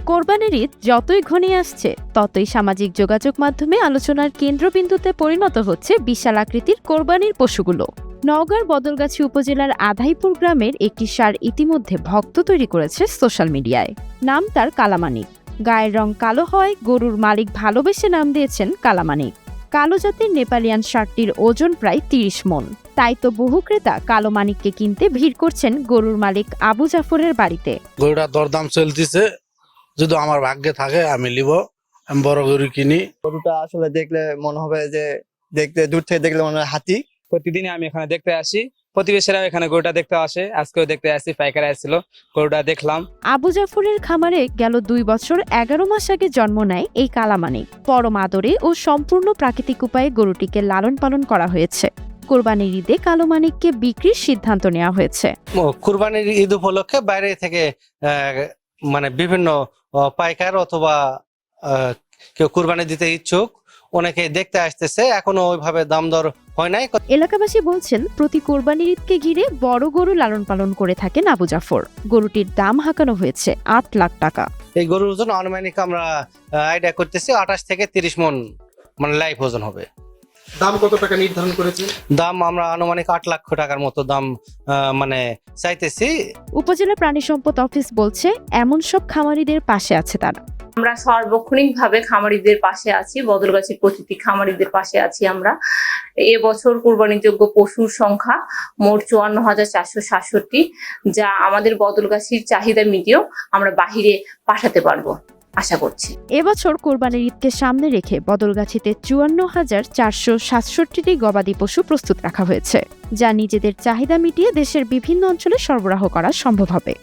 কোরবানির ঈদ যতই ঘনিয়ে আসছে ততই সামাজিক যোগাযোগ মাধ্যমে আলোচনার কেন্দ্রবিন্দুতে পরিণত হচ্ছে বিশাল আকৃতির কোরবানির পশুগুলো। নওগাঁর বদলগাছি উপজেলার আধাইপুর গ্রামের একটি ষাঁড় ইতিমধ্যে ভক্ত তৈরি করেছে সোশ্যাল মিডিয়ায়। নাম তার কালামানিক। গায়ের রং কালো হয়, গরুর মালিক ভালোবেসে নাম দিয়েছেন কালামানিক। কালো জাতের নেপালিয়ান ষাঁড়টির ওজন প্রায় ৩০ মণ। তাই তো বহু ক্রেতা কালো মানিককে কিনতে ভিড় করছেন গরুর মালিক আবু জাফরের বাড়িতে। গরুটা দরদাম চলতেছে, যদি আমার ভাগ্যে থাকে আমি নিব। আমি বড় গরু কিনি। গরুটা আসলে দেখলে মনে হবে যে দেখতে দূর থেকে দেখলে মনে হয় হাতি। প্রতিদিনই আমি এখানে দেখতে আসি, প্রতিবেশীরা এখানে গরুটা দেখতে আসে। আজকেও দেখতে আসি, পাইকারি আসছিল, গরুটা দেখলাম। আবু জাফরের খামারে গেল ২ বছর ১১ মাস আগে জন্ম নেয় এই কালামানিক। পরম আদরে ও সম্পূর্ণ প্রাকৃতিক উপায়ে গরুটিকে লালন পালন করা হয়েছে। কোরবানির ঈদে কালো মানিককে বিক্রির সিদ্ধান্ত নেওয়া হয়েছে। কুরবানির ঈদ উপলক্ষে বাইরে থেকে মানে বিভিন্ন পাইকার অথবা কেউ কুরবানি দিতে ইচ্ছুক অনেকে দেখতে আসতেছে। এখনো ওইভাবে দাম দর হয় নাই। এলাকাবাসী বলছেন, প্রতি কোরবানির ঈদকে ঘিরে বড় গরু লালন পালন করে থাকেন আবু জাফর। গরুটির দাম হাঁকানো হয়েছে ৮ লাখ টাকা। এই গরুর ওজন আনুমানিক আমরা আইডিয়া করতেছি ২৮ থেকে ৩০ মণ মানে লাইফ ওজন হবে। দাম কত টাকা নির্ধারণ করেছেন? দাম আমরা আনুমানিক ৮ লক্ষ টাকার মতো দাম মানে চাইতেছি। উপজেলা প্রাণী সম্পদ অফিস বলছে, এমন সব খামারিদের পাশে আছে তারা। আমরা সার্বক্ষণিকভাবে খামারিদের পাশে আছি, বদলগাছির প্রতিটি খামারিদের পাশে আছি আমরা। এবছর কুরবানিযোগ্য পশুর সংখ্যা মোট ৫৪,৪৬৭, যা আমাদের বদলগাছির চাহিদা মিটিয়েও আমরা বাহিরে পাঠাতে পারবো আশা করছি। এবছর কোরবানির ঈদকে সামনে রেখে বদলগাছিতে ৫৪,৪৬৭টি গবাদি পশু প্রস্তুত রাখা হয়েছে, যা নিজেদের চাহিদা মিটিয়ে দেশের বিভিন্ন অঞ্চলে সরবরাহ করা সম্ভব হবে।